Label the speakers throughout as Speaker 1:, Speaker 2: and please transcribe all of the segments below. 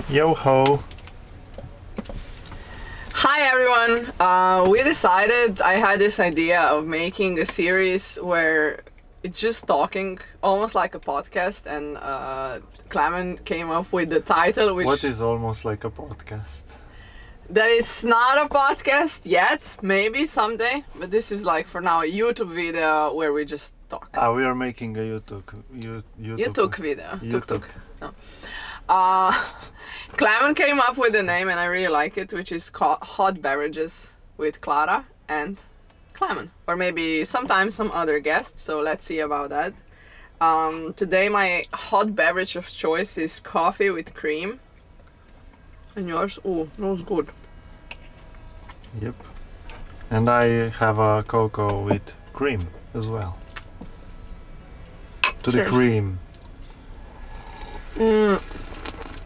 Speaker 1: Yo ho!
Speaker 2: Hi everyone! I had this idea of making a series where it's just talking, almost like a podcast, and Klemen came up with the title, which...
Speaker 1: What is almost like a podcast?
Speaker 2: That it's not a podcast yet, maybe someday, but this is like for now a YouTube video where we just talk.
Speaker 1: We are making a YouTube
Speaker 2: video.
Speaker 1: YouTube.
Speaker 2: Tuk-tuk. No. Klemen came up with the name and I really like it, which is called Hot Beverages with Clara and Klemen. Or maybe sometimes some other guests, so let's see about that. Today my hot beverage of choice is coffee with cream. And yours? Oh, that was good.
Speaker 1: Yep. And I have a cocoa with cream as well. To the
Speaker 2: Cheers.
Speaker 1: cream.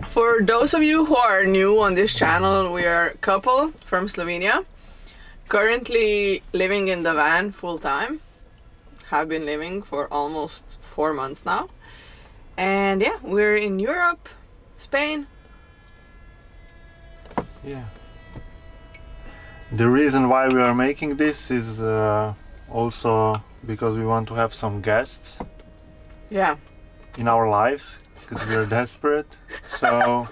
Speaker 2: For those of you who are new on this channel, we are a couple from Slovenia, currently living in the van full time. Have been living for almost 4 months now. And yeah, we're in Europe, Spain.
Speaker 1: Yeah. The reason why we are making this is also because we want to have some guests
Speaker 2: Yeah.
Speaker 1: in our lives, because we are desperate. So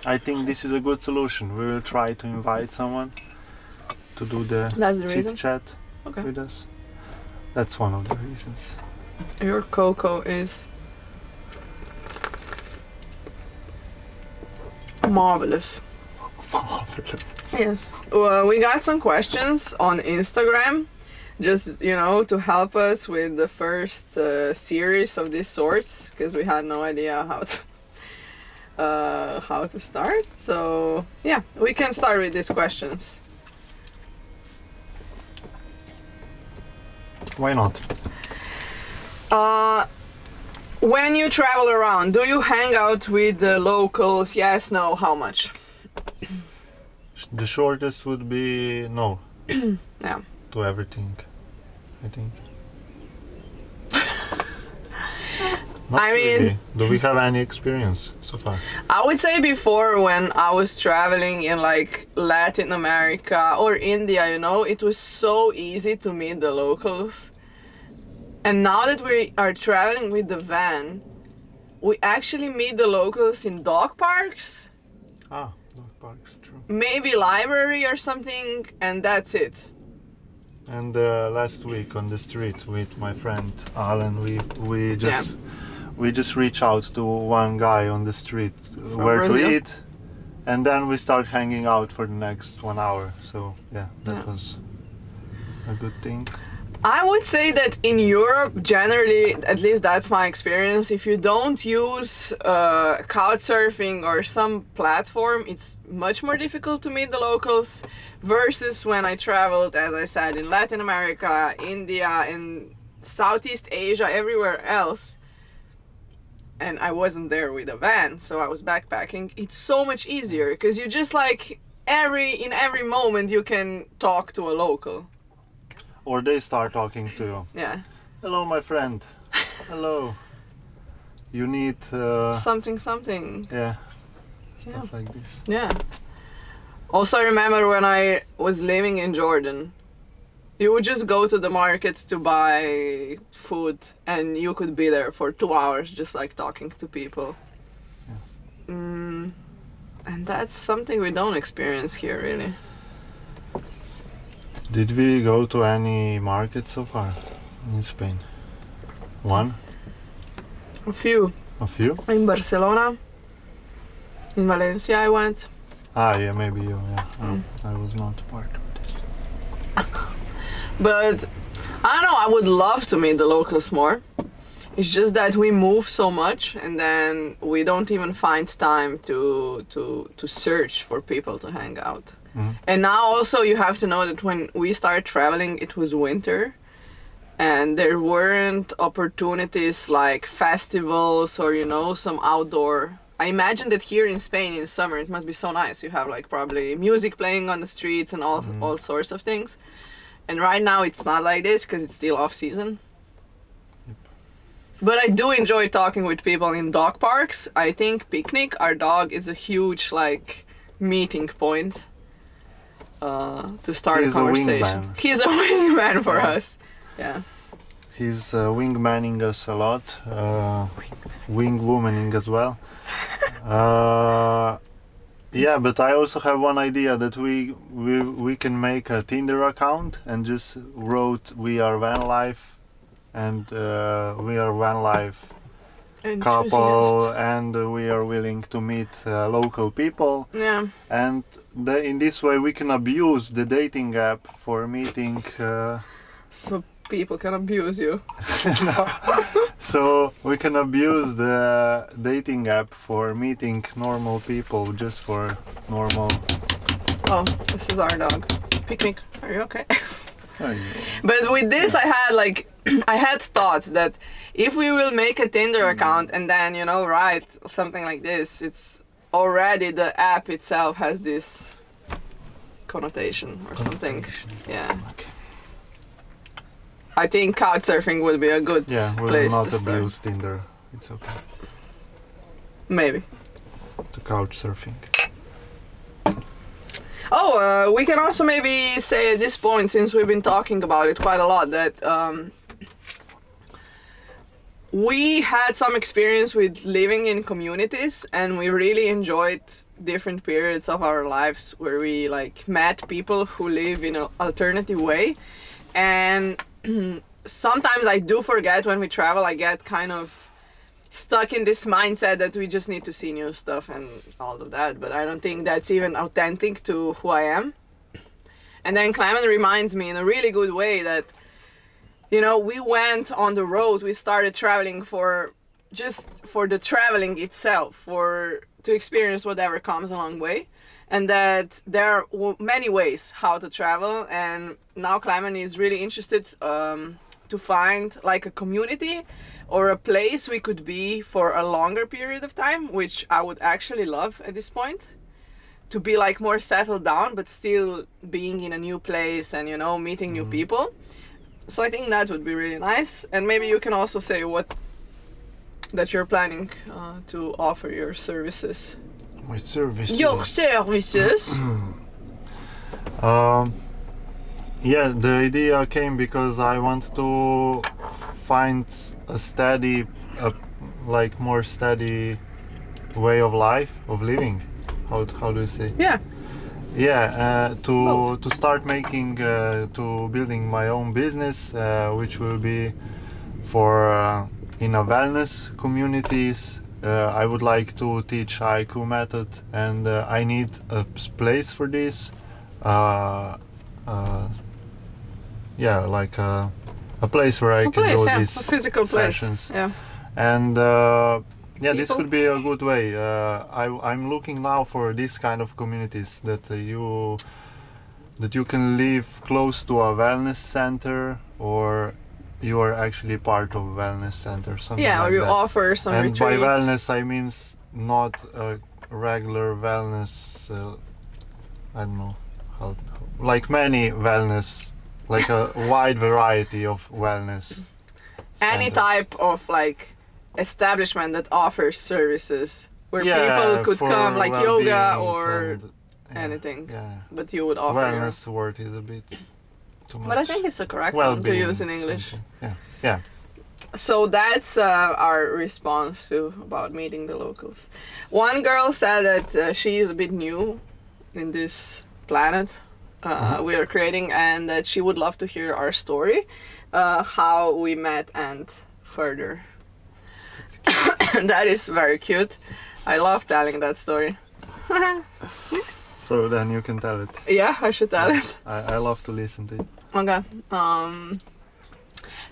Speaker 1: I think this is a good solution. We will try to invite someone to do
Speaker 2: That's the
Speaker 1: chit
Speaker 2: reason?
Speaker 1: chat
Speaker 2: Okay.
Speaker 1: with us. That's one of the reasons.
Speaker 2: Your cocoa is marvelous.
Speaker 1: Marvelous.
Speaker 2: Yes. Well, we got some questions on Instagram, just, to help us with the first series of this sorts, because we had no idea how to start. So, yeah, we can start with these questions.
Speaker 1: Why not?
Speaker 2: When you travel around, do you hang out with the locals? Yes, no, how much?
Speaker 1: The shortest would be no
Speaker 2: Yeah.
Speaker 1: to everything, I think. Not
Speaker 2: I mean-
Speaker 1: really. Do we have any experience so far?
Speaker 2: I would say before, when I was traveling in like Latin America or India, it was so easy to meet the locals. And now that we are traveling with the van, we actually meet the locals in dog parks,
Speaker 1: Dog parks, true.
Speaker 2: maybe library or something, and that's it.
Speaker 1: And last week on the street with my friend Alan, we just reach out to one guy on the street where
Speaker 2: Brazil?
Speaker 1: to eat, and then we start hanging out for the next 1 hour. So yeah, that
Speaker 2: Yeah.
Speaker 1: was a good thing.
Speaker 2: I would say that in Europe, generally, at least that's my experience, if you don't use couchsurfing or some platform, it's much more difficult to meet the locals versus when I traveled, as I said, in Latin America, India, in Southeast Asia, everywhere else. And I wasn't there with a van, so I was backpacking. It's so much easier because you just in every moment you can talk to a local.
Speaker 1: Or they start talking to you.
Speaker 2: Yeah.
Speaker 1: Hello, my friend. Hello. You need
Speaker 2: Something.
Speaker 1: yeah,
Speaker 2: Yeah.
Speaker 1: stuff like this.
Speaker 2: Yeah. Also, I remember when I was living in Jordan, you would just go to the market to buy food and you could be there for 2 hours just talking to people.
Speaker 1: Yeah.
Speaker 2: And that's something we don't experience here, really.
Speaker 1: Did we go to any market so far in Spain? One?
Speaker 2: A few.
Speaker 1: A few?
Speaker 2: In Barcelona. In Valencia I went.
Speaker 1: Yeah, maybe you, yeah. I was not part of this.
Speaker 2: But I don't know, I would love to meet the locals more. It's just that we move so much and then we don't even find time to search for people to hang out.
Speaker 1: Mhm.
Speaker 2: And now also you have to know that when we started traveling it was winter and there weren't opportunities like festivals or some outdoor. I imagine that here in Spain in summer it must be so nice. You have probably music playing on the streets and all sorts of things. And right now it's not like this because it's still off season.
Speaker 1: Yep.
Speaker 2: But I do enjoy talking with people in dog parks. I think Picnic, our dog, is a huge like meeting point to start a conversation. He's a wingman for us. Yeah.
Speaker 1: He's wingmanning us a lot, wing-womaning as well. Yeah, but I also have one idea that we can make a Tinder account and just wrote "We are van life" and we are van life couple, and we are willing to meet local people.
Speaker 2: Yeah.
Speaker 1: And in this way we can abuse the dating app for meeting.
Speaker 2: So people can abuse you.
Speaker 1: No. So we can abuse the dating app for meeting normal people, just for normal.
Speaker 2: Oh, this is our dog. Picnic. Are you okay?
Speaker 1: Oh,
Speaker 2: But with this, I had like I had thoughts that if we will make a Tinder account and then write something like this, it's already the app itself has this connotation or something. Yeah.
Speaker 1: Okay.
Speaker 2: I think couchsurfing would be a good
Speaker 1: Yeah, we will
Speaker 2: place
Speaker 1: not
Speaker 2: to start.
Speaker 1: abuse Tinder. It's okay.
Speaker 2: Maybe.
Speaker 1: To couch surfing.
Speaker 2: Oh, we can also maybe say at this point, since we've been talking about it quite a lot, that we had some experience with living in communities, and we really enjoyed different periods of our lives where we like met people who live in an alternative way. And sometimes I do forget when we travel, I get kind of stuck in this mindset that we just need to see new stuff and all of that, but I don't think that's even authentic to who I am. And then Klemen reminds me in a really good way that we went on the road, we started traveling for the traveling itself, to experience whatever comes along the way, and that there are many ways how to travel. And now Klemen is really interested to find like a community or a place we could be for a longer period of time, which I would actually love at this point, to be like more settled down but still being in a new place and meeting new people. So I think that would be really nice. And maybe you can also say that you're planning to offer your services.
Speaker 1: My services.
Speaker 2: Your services.
Speaker 1: Yeah, the idea came because I want to find a more steady way of life, of living. How do you say?
Speaker 2: Yeah.
Speaker 1: Yeah, to start to building my own business, which will be for in a wellness communities. I would like to teach haiku method, and I need a place for this. Yeah, like a place where I can do these
Speaker 2: a physical
Speaker 1: sessions.
Speaker 2: place. Yeah.
Speaker 1: And yeah, this could be a good way. I'm looking now for this kind of communities that you can live close to a wellness center, or you are actually part of a wellness center, something like that. Yeah, or
Speaker 2: you offer some
Speaker 1: and
Speaker 2: retreats.
Speaker 1: By wellness I mean not a regular wellness. I don't know how. Like many wellness, like a wide variety of wellness.
Speaker 2: Any
Speaker 1: centers.
Speaker 2: type of like establishment that offers services where people could come, like yoga or anything. Yeah. But you would offer
Speaker 1: wellness word is a bit too much.
Speaker 2: But I think it's the correct one to use in English.
Speaker 1: Something. Yeah. Yeah.
Speaker 2: So that's our response to about meeting the locals. One girl said that she is a bit new in this planet we are creating, and that she would love to hear our story, how we met and further. That is very cute. I love telling that story.
Speaker 1: So then you can tell it.
Speaker 2: Yeah, I should tell it.
Speaker 1: I love to listen to it.
Speaker 2: Okay.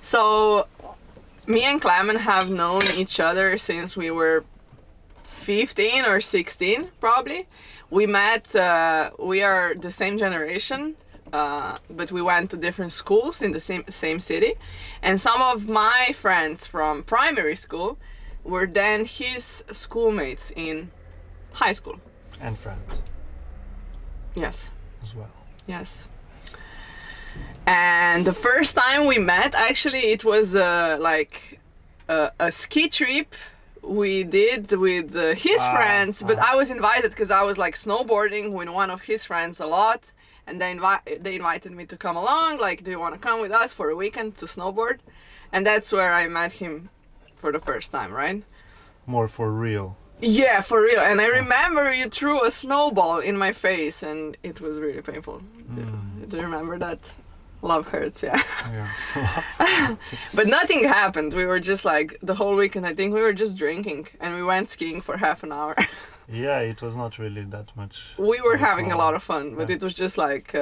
Speaker 2: So me and Klemen have known each other since we were 15 or 16 probably. We met, we are the same generation, but we went to different schools in the same city. And some of my friends from primary school were then his schoolmates in high school.
Speaker 1: And friends.
Speaker 2: Yes.
Speaker 1: As well.
Speaker 2: Yes. And the first time we met, actually, it was like a ski trip we did with his friends, but I was invited because I was like snowboarding with one of his friends a lot, and they invited me to come along, like, do you want to come with us for a weekend to snowboard? And that's where I met him for the first time, right?
Speaker 1: More for real.
Speaker 2: Yeah, for real. And I remember you threw a snowball in my face, and it was really painful. Do you remember that? Love hurts, yeah.
Speaker 1: Yeah.
Speaker 2: But nothing happened. We were just like, the whole weekend, I think we were just drinking, and we went skiing for half an hour.
Speaker 1: Yeah, it was not really that much.
Speaker 2: We were having a lot of fun, but it was just like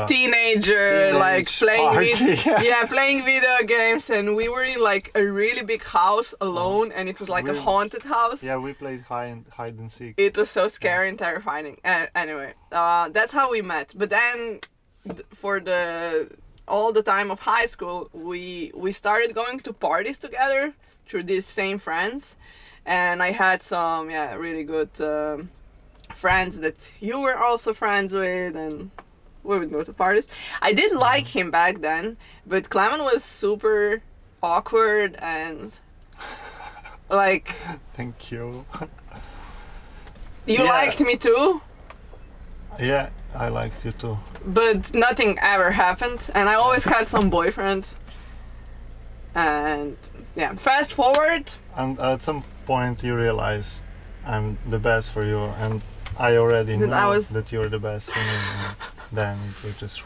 Speaker 2: teenager, like playing playing video games, and we were in like a really big house alone, and it was like a haunted house.
Speaker 1: Yeah, we played hide and seek.
Speaker 2: It was so scary and terrifying. Anyway, that's how we met. But then, for all the time of high school, we started going to parties together through these same friends, and I had some really good friends that you were also friends with, and we would go to parties. I did like him back then, but Klemen was super awkward and like.
Speaker 1: Thank you.
Speaker 2: You liked me too?
Speaker 1: Yeah, I liked you too.
Speaker 2: But nothing ever happened, and I always had some boyfriend. And yeah, fast forward.
Speaker 1: And at some point you realized I'm the best for you, and I already know that you're the best for me. And then it was just.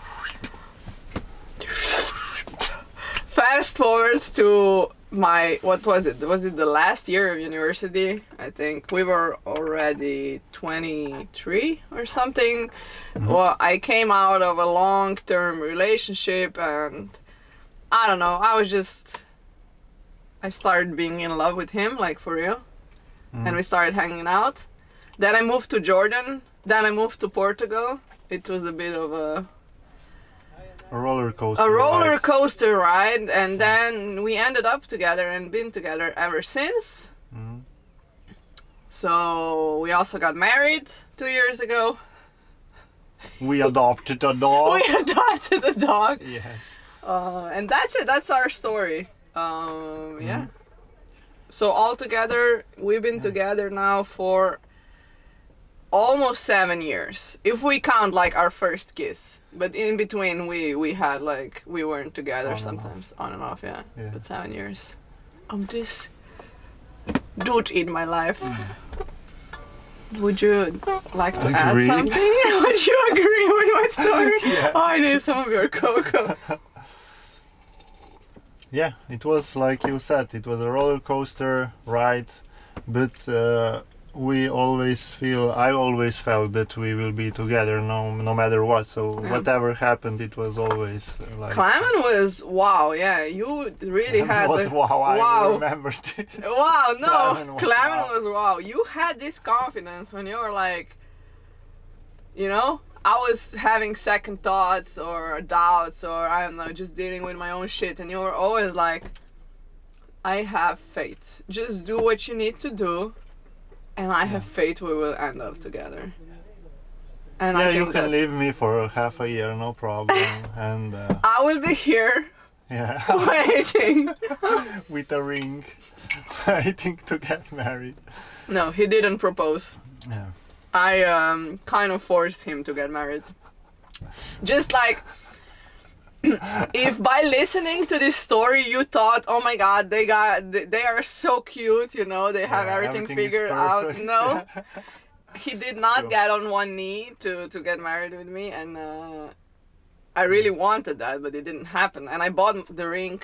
Speaker 2: Fast forward to my, what was it? Was it the last year of university? I think we were already 23 or something. Mm-hmm. Well, I came out of a long-term relationship, and I don't know, I started being in love with him, like for real. Mm-hmm. And we started hanging out. Then I moved to Jordan. Then I moved to Portugal. It was a bit of a
Speaker 1: roller coaster.
Speaker 2: A roller coaster ride, and then we ended up together and been together ever since. Mm-hmm. So we also got married 2 years ago.
Speaker 1: We adopted a dog. Yes.
Speaker 2: And that's it. That's our story. Yeah. So altogether, we've been together now for almost 7 years, if we count like our first kiss. But in between, we had like, we weren't together sometimes, on and off, yeah. But 7 years. This dude in my life. Would you like to add something? Would you agree with my story?
Speaker 1: Yeah.
Speaker 2: Oh, I need some of your cocoa.
Speaker 1: Yeah, it was like you said, it was a roller coaster ride, but I always felt that we will be together no matter what. So whatever happened, it was always like.
Speaker 2: Klemen was wow, yeah. You really had.
Speaker 1: I remembered it.
Speaker 2: Wow, no, Klemen was wow. You had this confidence when you were like, you know, I was having second thoughts or doubts, or I don't know, just dealing with my own shit, and you were always like, I have faith. Just do what you need to do. And I have faith we will end up together. And I think
Speaker 1: you can leave me for half a year, no problem. And
Speaker 2: I will be here.
Speaker 1: Yeah.
Speaker 2: Waiting.
Speaker 1: With a ring, waiting to get married.
Speaker 2: No, he didn't propose.
Speaker 1: Yeah.
Speaker 2: I kind of forced him to get married. Just like, if by listening to this story you thought, oh my god, they are so cute, you know, they have everything figured out. No, he did not get on one knee to get married with me, and I really wanted that, but it didn't happen. And I bought the ring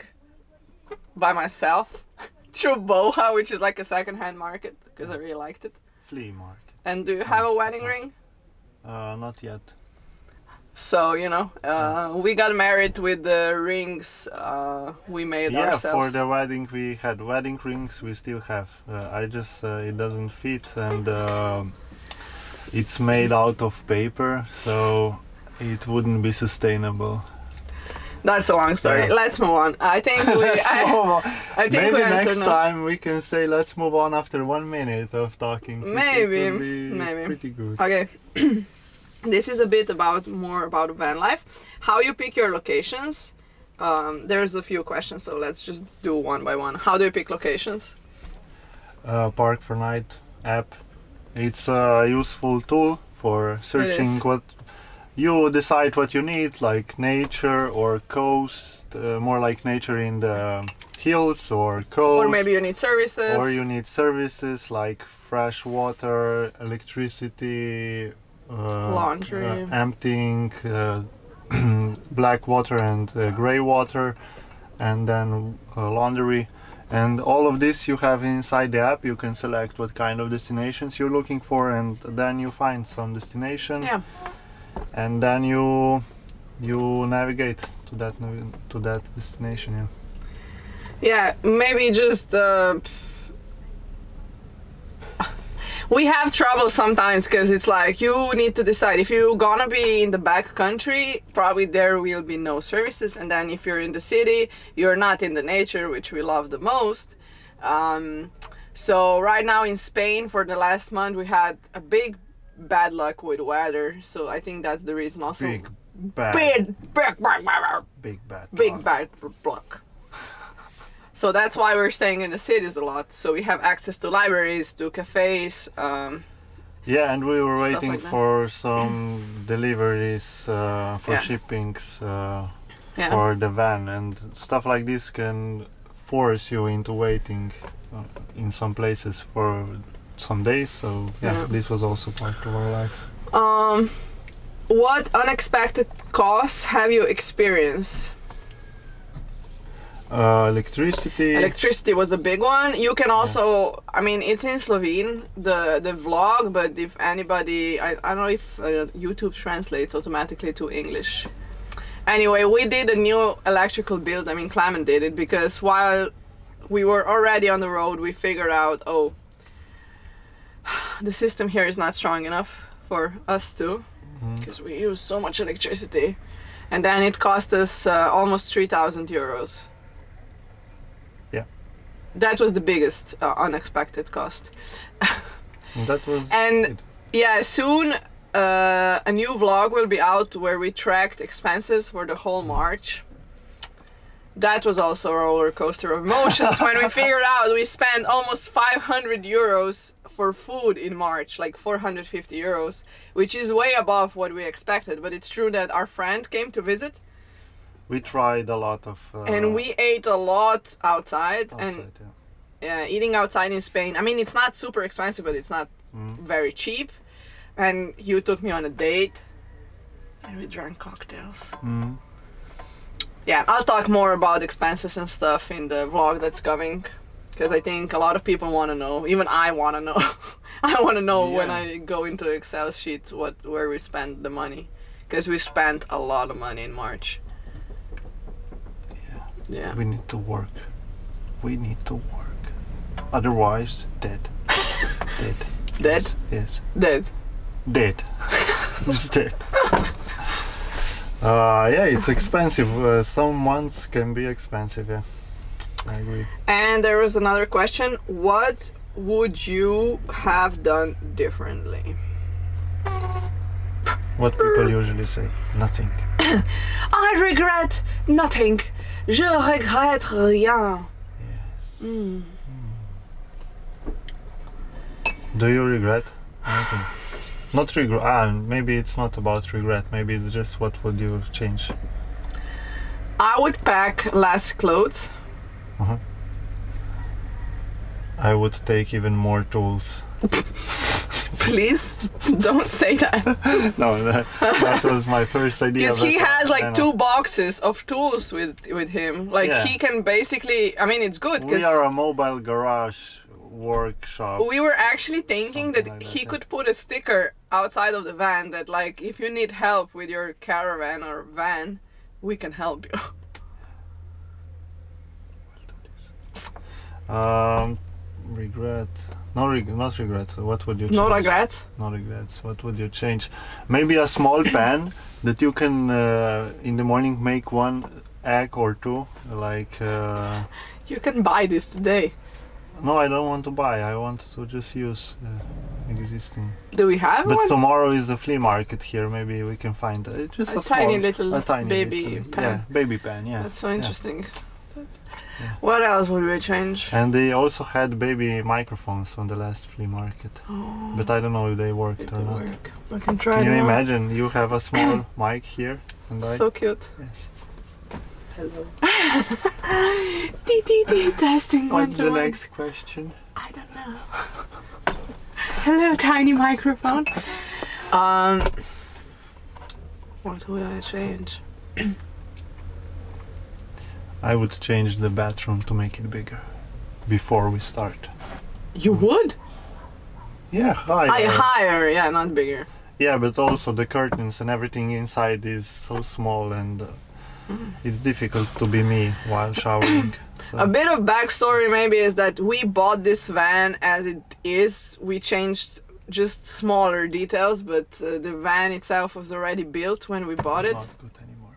Speaker 2: by myself through Boha, which is like a second-hand market, because I really liked it.
Speaker 1: Flea market.
Speaker 2: And do you have a wedding ring?
Speaker 1: Not yet.
Speaker 2: So, you know, we got married with the rings we made ourselves.
Speaker 1: Yeah, for the wedding we had wedding rings, we still have. It doesn't fit, and it's made out of paper, so it wouldn't be sustainable.
Speaker 2: That's a long story. Yeah. Let's move on. I think we. I think
Speaker 1: maybe
Speaker 2: we
Speaker 1: next time we can say let's move on after 1 minute of talking.
Speaker 2: Maybe.
Speaker 1: Pretty good.
Speaker 2: Okay. This is a bit more about van life. How you pick your locations. There's a few questions, so let's just do one by one. How do you pick locations?
Speaker 1: Park for Night app. It's a useful tool for searching what you decide what you need, like nature or coast, more like nature in the hills or coast.
Speaker 2: Or maybe you need services.
Speaker 1: Or you need services like fresh water, electricity,
Speaker 2: laundry,
Speaker 1: emptying, black water and gray water, and then laundry. And all of this you have inside the app. You can select what kind of destinations you're looking for, and then you find some destination.
Speaker 2: Yeah.
Speaker 1: And then you navigate to that destination.
Speaker 2: Yeah, maybe just we have trouble sometimes because it's like you need to decide if you're gonna be in the back country, probably there will be no services, and then if you're in the city, you're not in the nature, which we love the most. So right now in Spain, for the last month, we had a big bad luck with weather, so I think that's the reason also.
Speaker 1: Big bad
Speaker 2: luck. So that's why we're staying in the cities a lot. So we have access to libraries, to cafes.
Speaker 1: Yeah, and we were waiting
Speaker 2: like
Speaker 1: for some deliveries for shippings for the van, and stuff like this can force you into waiting in some places for some days. So this was also part of our life.
Speaker 2: What unexpected costs have you experienced?
Speaker 1: Electricity.
Speaker 2: Electricity was a big one. You can also, I mean, it's in Slovene, the vlog, but if anybody, I don't know if YouTube translates automatically to English. Anyway, we did a new electrical build. I mean, Klemen did it because while we were already on the road, we figured out, the system here is not strong enough for us too, because we use so much electricity. And then it cost us almost 3,000 euros. That was the biggest unexpected cost.
Speaker 1: That was
Speaker 2: soon a new vlog will be out where we tracked expenses for the whole March. That was also a roller coaster of emotions when we figured out we spent almost 500 euros for food in March, like 450 euros, which is way above what we expected. But it's true that our friend came to visit.
Speaker 1: We tried a lot of...
Speaker 2: and we ate a lot outside. And eating outside in Spain, I mean, it's not super expensive, but it's not very cheap. And you took me on a date, and we drank cocktails. Yeah, I'll talk more about expenses and stuff in the vlog that's coming, because I think a lot of people want to know. Even I want to know. I want to know when I go into Excel sheet where we spend the money, because we spent a lot of money in March. Yeah.
Speaker 1: We need to work. We need to work. Otherwise, dead. Dead.
Speaker 2: Dead?
Speaker 1: Yes.
Speaker 2: Dead.
Speaker 1: Dead. Just dead. It's expensive. Some months can be expensive, yeah. I agree.
Speaker 2: And there was another question. What would you have done differently?
Speaker 1: What people usually say. Nothing.
Speaker 2: I regret nothing. Je regrette rien.
Speaker 1: Yes. Do you regret anything? Not regret. Maybe it's not about regret. Maybe it's just what would you change?
Speaker 2: I would pack less clothes.
Speaker 1: I would take even more tools.
Speaker 2: Please don't say that.
Speaker 1: No, that was my first idea.
Speaker 2: Because he has like 2 boxes of tools with him. Like he can basically, I mean, it's good.
Speaker 1: We are a mobile garage workshop.
Speaker 2: We were actually thinking that like he could put a sticker outside of the van that like, if you need help with your caravan or van, we can help you.
Speaker 1: Regret. Not regrets. What would you change?
Speaker 2: No regrets?
Speaker 1: No regrets. What would you change? Maybe a small pan that you can in the morning make 1 egg or 2. Like.
Speaker 2: You can buy this today.
Speaker 1: No, I don't want to buy. I want to just use existing.
Speaker 2: Do we have
Speaker 1: But
Speaker 2: one?
Speaker 1: tomorrow is the flea market here. Maybe we can find just
Speaker 2: A
Speaker 1: small,
Speaker 2: tiny little
Speaker 1: a tiny
Speaker 2: baby
Speaker 1: little,
Speaker 2: pen.
Speaker 1: Yeah, baby pen. Yeah.
Speaker 2: That's so
Speaker 1: Yeah.
Speaker 2: interesting. That's...
Speaker 1: Yeah.
Speaker 2: What else would we change?
Speaker 1: And they also had baby microphones on the last flea market.
Speaker 2: Oh,
Speaker 1: But I don't know if they worked
Speaker 2: it
Speaker 1: or
Speaker 2: will
Speaker 1: not.
Speaker 2: work. We can try
Speaker 1: Can you
Speaker 2: them out.
Speaker 1: imagine? You have a small mic here, and I.
Speaker 2: So cute.
Speaker 1: Yes.
Speaker 2: Hello. Testing
Speaker 1: What's the
Speaker 2: 1, 2, 1.
Speaker 1: next question?
Speaker 2: I don't know. Hello, tiny microphone. What would I change?
Speaker 1: I would change the bathroom to make it bigger before we start.
Speaker 2: You would?
Speaker 1: Yeah,
Speaker 2: Higher, yeah, not bigger.
Speaker 1: Yeah, but also the curtains and everything inside is so small, and it's difficult to be me while showering. So.
Speaker 2: A bit of backstory maybe is that we bought this van as it is. We changed just smaller details, but the van itself was already built when we bought
Speaker 1: It's
Speaker 2: it.
Speaker 1: not good anymore.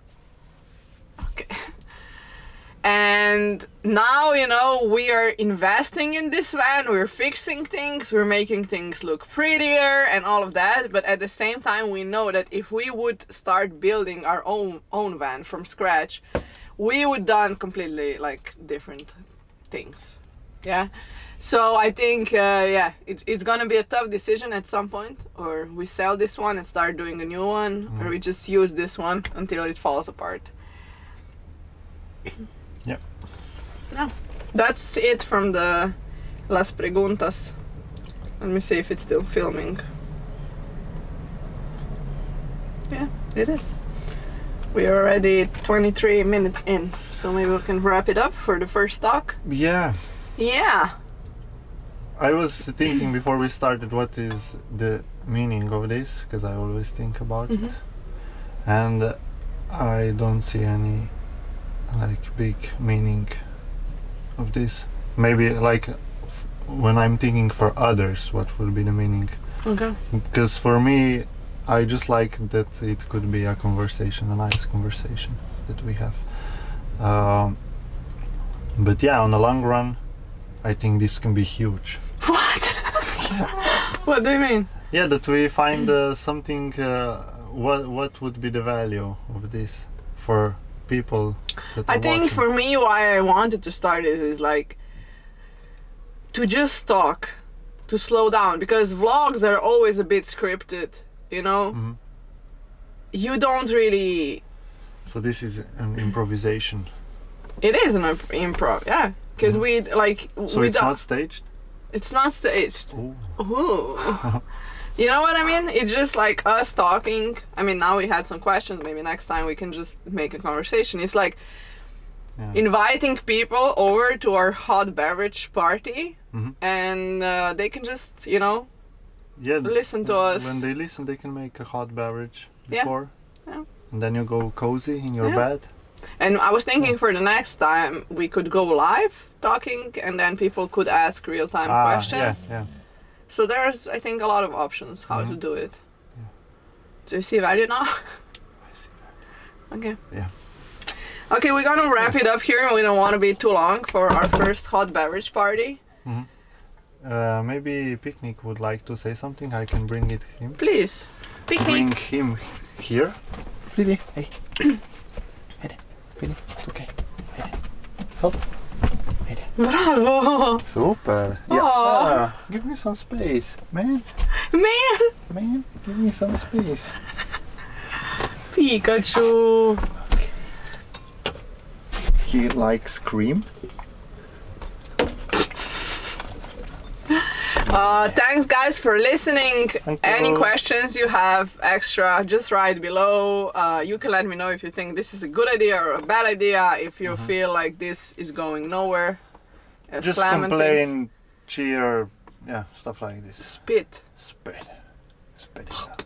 Speaker 2: Okay. And now, you know, we are investing in this van, we're fixing things, we're making things look prettier and all of that. But at the same time, we know that if we would start building our own van from scratch, we would done completely like different things. Yeah. So I think, it's gonna be a tough decision at some point, or we sell this one and start doing a new one, or we just use this one until it falls apart.
Speaker 1: Yeah.
Speaker 2: Yeah. That's it from the Las Preguntas. Let me see if it's still filming. Yeah, it is. We are already 23 minutes in, so maybe we can wrap it up for the first talk.
Speaker 1: Yeah.
Speaker 2: Yeah.
Speaker 1: I was thinking before we started what is the meaning of this, because I always think about it, and I don't see any like big meaning of this. Maybe like when I'm thinking for others, what would be the meaning?
Speaker 2: Okay.
Speaker 1: Because for me, I just like that it could be a conversation, a nice conversation that we have. But yeah, on the long run, I think this can be huge.
Speaker 2: What? What do you mean?
Speaker 1: Yeah, that we find something. What would be the value of this for people that
Speaker 2: I
Speaker 1: are
Speaker 2: think
Speaker 1: watching?
Speaker 2: for me, why I wanted to start this is like to just talk, to slow down, because vlogs are always a bit scripted, you know? You don't really...
Speaker 1: So this is an improvisation.
Speaker 2: It is an improv, yeah. Because we like...
Speaker 1: So
Speaker 2: we
Speaker 1: it's
Speaker 2: don't-
Speaker 1: not staged?
Speaker 2: It's not staged.
Speaker 1: Ooh.
Speaker 2: Ooh. You know what I mean? It's just like us talking. I mean, now we had some questions. Maybe next time we can just make a conversation. It's like inviting people over to our hot beverage party, and they can just, you know, listen to us.
Speaker 1: When they listen, they can make a hot beverage
Speaker 2: Yeah.
Speaker 1: before.
Speaker 2: Yeah.
Speaker 1: And then you go cozy in your
Speaker 2: Yeah.
Speaker 1: bed.
Speaker 2: And I was thinking for the next time we could go live talking, and then people could ask real-time questions.
Speaker 1: Yeah.
Speaker 2: So there's, I think, a lot of options how to do it.
Speaker 1: Yeah.
Speaker 2: Do you see value now?
Speaker 1: I see.
Speaker 2: Okay.
Speaker 1: Yeah.
Speaker 2: Okay, we're gonna wrap it up here. We don't want to be too long for our first hot beverage party.
Speaker 1: Maybe Picnic would like to say something. I can bring him.
Speaker 2: Please,
Speaker 1: Bring
Speaker 2: picnic.
Speaker 1: him here. Really? Hey. Hey. Really? Okay. Hey. Hop. Hey.
Speaker 2: Bravo!
Speaker 1: Super.
Speaker 2: Aw.
Speaker 1: Yeah. Give me some space, man.
Speaker 2: Man,
Speaker 1: Give me some space.
Speaker 2: Pikachu.
Speaker 1: He likes cream.
Speaker 2: Thanks guys for listening.
Speaker 1: Thank
Speaker 2: Any
Speaker 1: you.
Speaker 2: questions you have extra, just write below. You can let me know if you think this is a good idea or a bad idea. If you feel like this is going nowhere. As
Speaker 1: Just
Speaker 2: Klemen
Speaker 1: complain,
Speaker 2: thinks.
Speaker 1: cheer, yeah, stuff like this.
Speaker 2: Spit.
Speaker 1: Spit it out.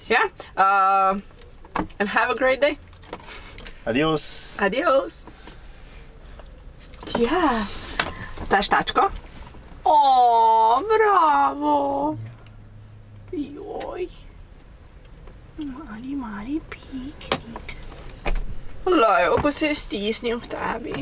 Speaker 2: Yeah. And have a great day.
Speaker 1: Adios.
Speaker 2: Adios. Yes. Testačko. Oh, bravo. Joj. Mali Picnic. Lej, ako se je stisnil k tebi.